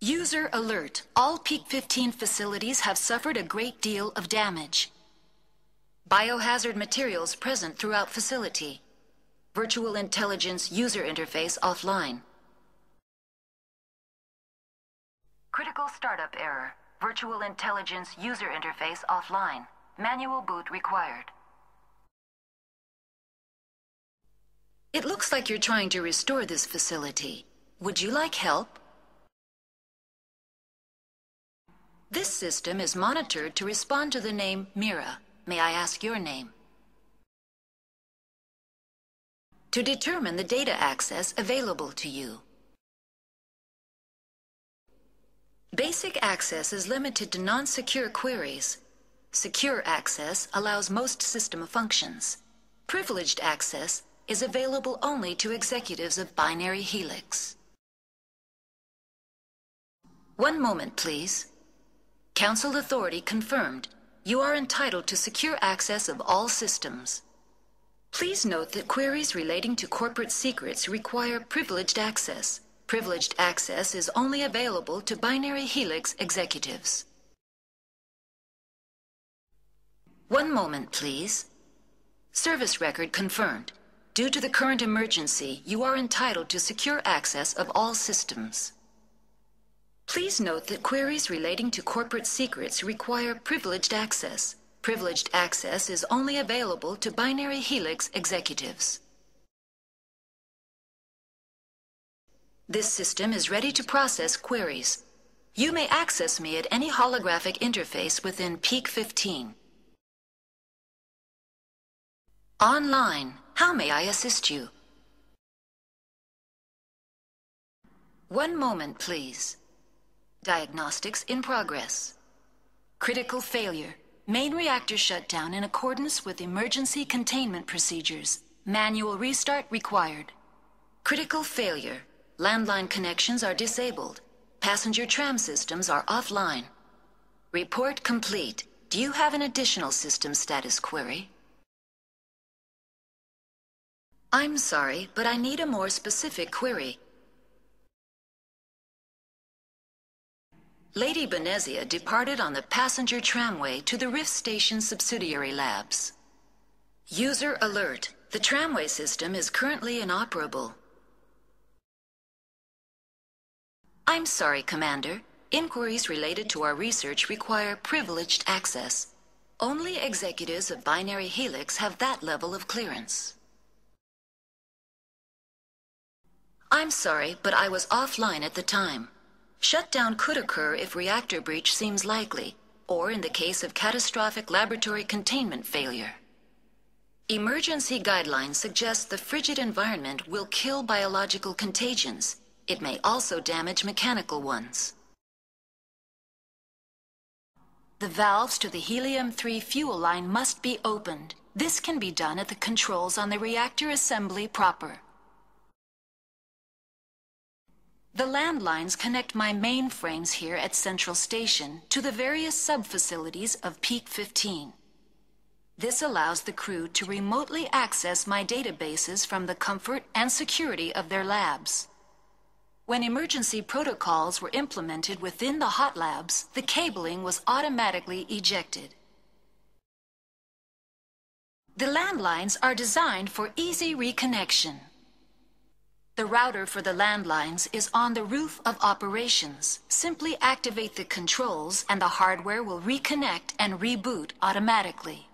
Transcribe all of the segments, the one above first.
User alert. All Peak 15 facilities have suffered a great deal of damage. Biohazard materials present throughout facility. Virtual intelligence user interface offline. Critical startup error. Virtual intelligence user interface offline. Manual boot required. It looks like you're trying to restore this facility. Would you like help? This system is monitored to respond to the name MIRA. May I ask your name? To determine the data access available to you. Basic access is limited to non-secure queries. Secure access allows most system functions. Privileged access is available only to executives of Binary Helix. One moment, please. Council authority confirmed. You are entitled to secure access of all systems. Please note that queries relating to corporate secrets require privileged access. Privileged access is only available to Binary Helix executives. One moment, please. Service record confirmed. Due to the current emergency, you are entitled to secure access of all systems. Please note that queries relating to corporate secrets require privileged access. Privileged access is only available to Binary Helix executives. This system is ready to process queries. You may access me at any holographic interface within Peak 15. Online, how may I assist you? One moment, please. Diagnostics in progress. Critical failure. Main reactor shut down in accordance with emergency containment procedures. Manual restart required. Critical failure. Landline connections are disabled. Passenger tram systems are offline. Report complete. Do you have an additional system status query? I'm sorry, but I need a more specific query. Lady Benezia departed on the passenger tramway to the Rift Station subsidiary labs. User alert. The tramway system is currently inoperable. I'm sorry, Commander. Inquiries related to our research require privileged access. Only executives of Binary Helix have that level of clearance. I'm sorry, but I was offline at the time. Shutdown could occur if reactor breach seems likely, or in the case of catastrophic laboratory containment failure. Emergency guidelines suggest the frigid environment will kill biological contagions. It may also damage mechanical ones. The valves to the helium-3 fuel line must be opened. This can be done at the controls on the reactor assembly proper. The landlines connect my mainframes here at Central Station to the various sub-facilities of Peak 15. This allows the crew to remotely access my databases from the comfort and security of their labs. When emergency protocols were implemented within the hot labs, the cabling was automatically ejected. The landlines are designed for easy reconnection. The router for the landlines is on the roof of operations. Simply activate the controls and the hardware will reconnect and reboot automatically.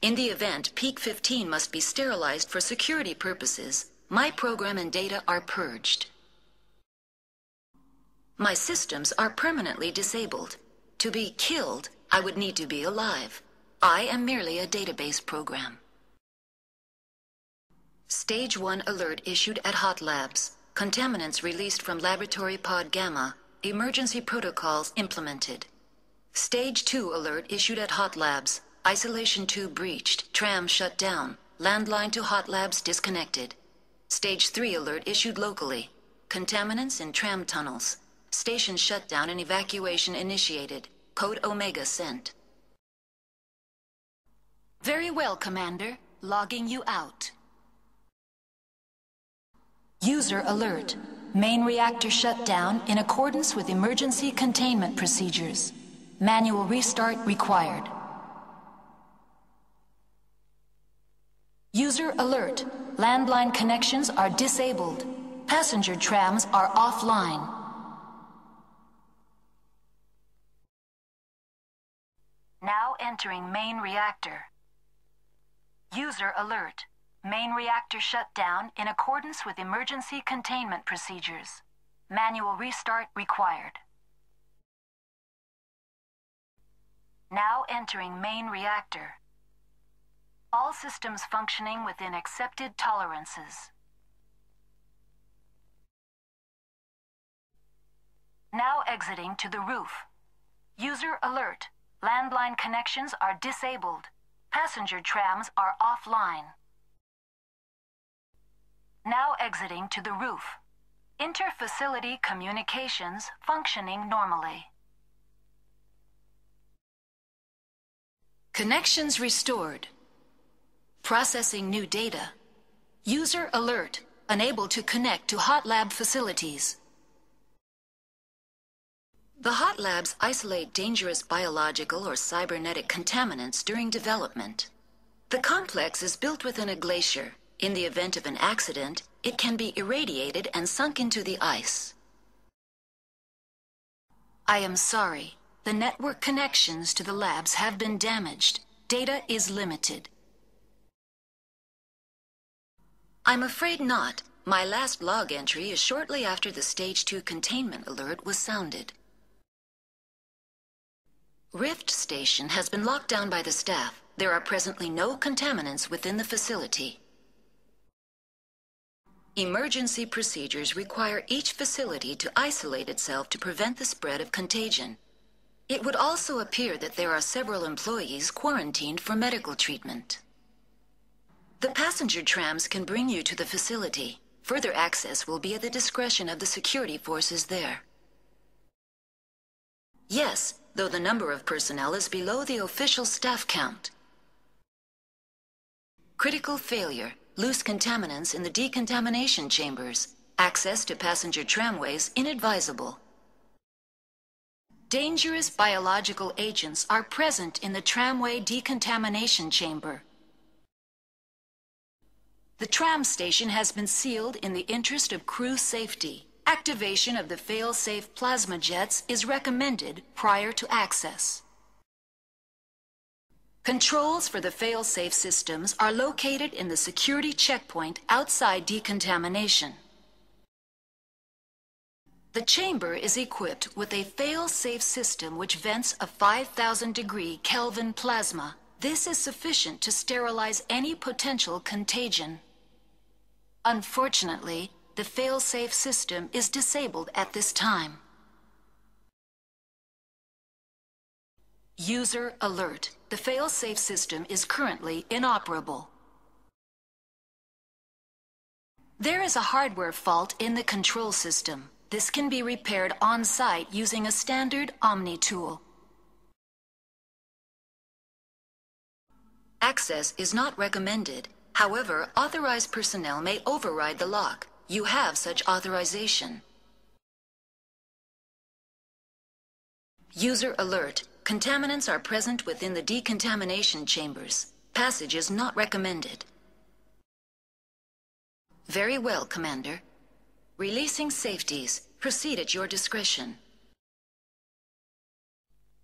In the event Peak 15 must be sterilized for security purposes, my program and data are purged. My systems are permanently disabled. To be killed, I would need to be alive. I am merely a database program. Stage 1 alert issued at Hot Labs. Contaminants released from Laboratory Pod Gamma. Emergency protocols implemented. Stage 2 alert issued at Hot Labs. Isolation tube breached. Tram shut down. Landline to Hot Labs disconnected. Stage 3 alert issued locally. Contaminants in tram tunnels. Station shutdown and evacuation initiated. Code Omega sent. Very well, Commander. Logging you out. User alert. Main reactor shut down in accordance with emergency containment procedures. Manual restart required. User alert. Landline connections are disabled. Passenger trams are offline. Now entering main reactor. User alert. Main reactor shut down in accordance with emergency containment procedures. Manual restart required. Now entering main reactor. All systems functioning within accepted tolerances. Now exiting to the roof. User alert. Landline connections are disabled. Passenger trams are offline. Now exiting to the roof. Inter-facility communications functioning normally. Connections restored. Processing new data. User alert. Unable to connect to hot lab facilities. The hot labs isolate dangerous biological or cybernetic contaminants during development. The complex is built within a glacier. In the event of an accident, it can be irradiated and sunk into the ice. I am sorry. The network connections to the labs have been damaged. Data is limited. I'm afraid not. My last log entry is shortly after the Stage 2 containment alert was sounded. Rift Station has been locked down by the staff. There are presently no contaminants within the facility. Emergency procedures require each facility to isolate itself to prevent the spread of contagion. It would also appear that there are several employees quarantined for medical treatment. The passenger trams can bring you to the facility. Further access will be at the discretion of the security forces there. Yes, though the number of personnel is below the official staff count. Critical failure. Loose contaminants in the decontamination chambers. Access to passenger tramways inadvisable. Dangerous biological agents are present in the tramway decontamination chamber. The tram station has been sealed in the interest of crew safety. Activation of the fail-safe plasma jets is recommended prior to access. Controls for the fail-safe systems are located in the security checkpoint outside decontamination. The chamber is equipped with a fail-safe system which vents a 5,000-degree Kelvin plasma. This is sufficient to sterilize any potential contagion. Unfortunately, the fail-safe system is disabled at this time. User alert. The fail-safe system is currently inoperable. There is a hardware fault in the control system. This can be repaired on-site using a standard Omni tool. Access is not recommended. However, authorized personnel may override the lock. You have such authorization. User alert. Contaminants are present within the decontamination chambers. Passage is not recommended. Very well, Commander. Releasing safeties. Proceed at your discretion.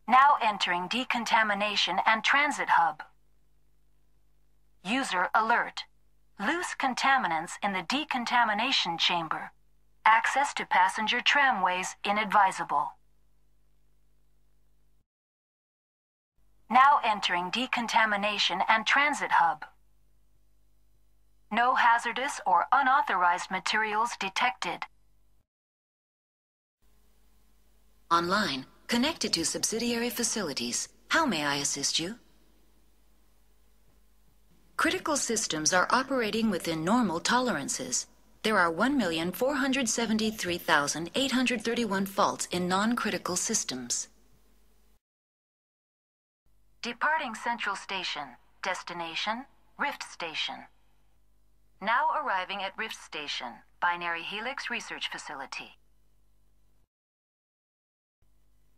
Now entering decontamination and transit hub. User alert. Loose contaminants in the decontamination chamber. Access to passenger tramways inadvisable. Now entering decontamination and transit hub. No hazardous or unauthorized materials detected. Online, connected to subsidiary facilities. How may I assist you? Critical systems are operating within normal tolerances. There are 1,473,831 faults in non-critical systems. Departing Central Station. Destination, Rift Station. Now arriving at Rift Station, Binary Helix Research Facility.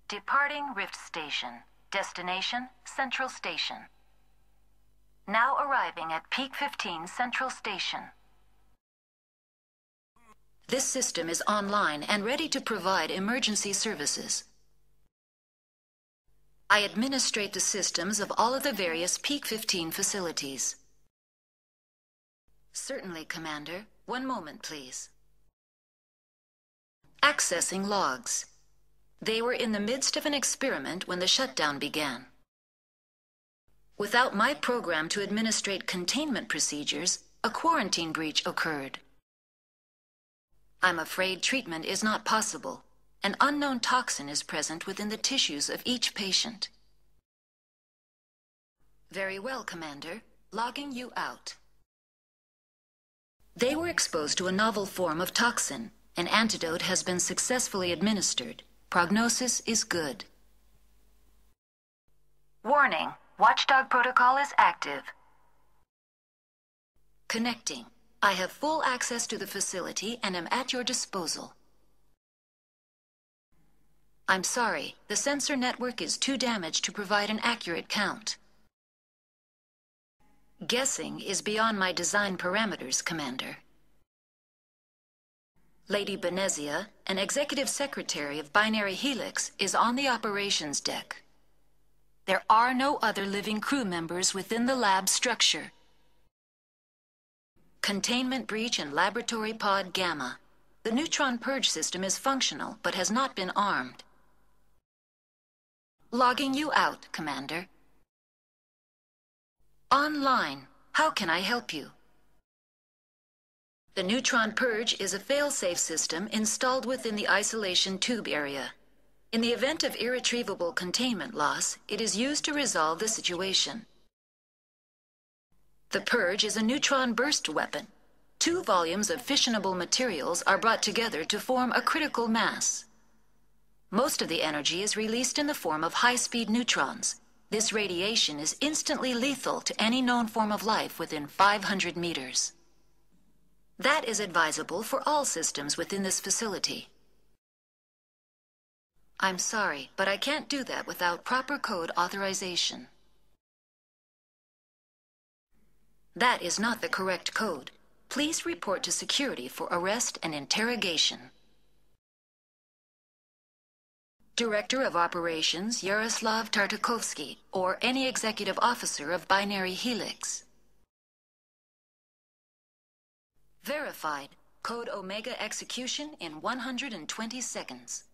Departing Rift Station. Destination, Central Station. Now arriving at Peak 15 Central Station. This system is online and ready to provide emergency services. I administrate the systems of all of the various Peak 15 facilities. Certainly, Commander. One moment, please. Accessing logs. They were in the midst of an experiment when the shutdown began. Without my program to administrate containment procedures, a quarantine breach occurred. I'm afraid treatment is not possible. An unknown toxin is present within the tissues of each patient. Very well, Commander. Logging you out. They were exposed to a novel form of toxin. An antidote has been successfully administered. Prognosis is good. Warning. Watchdog protocol is active. Connecting. I have full access to the facility and am at your disposal. I'm sorry, the sensor network is too damaged to provide an accurate count. Guessing is beyond my design parameters, Commander. Lady Benezia, an executive secretary of Binary Helix, is on the operations deck. There are no other living crew members within the lab structure. Containment breach in Laboratory Pod Gamma. The neutron purge system is functional, but has not been armed. Logging you out, Commander. Online. How can I help you? The neutron purge is a fail-safe system installed within the isolation tube area. In the event of irretrievable containment loss, it is used to resolve the situation. The purge is a neutron burst weapon. 2 volumes of fissionable materials are brought together to form a critical mass. Most of the energy is released in the form of high-speed neutrons. This radiation is instantly lethal to any known form of life within 500 meters. That is advisable for all systems within this facility. I'm sorry, but I can't do that without proper code authorization. That is not the correct code. Please report to security for arrest and interrogation. Director of Operations Yaroslav Tartakovsky, or any executive officer of Binary Helix. Verified. Code Omega execution in 120 seconds.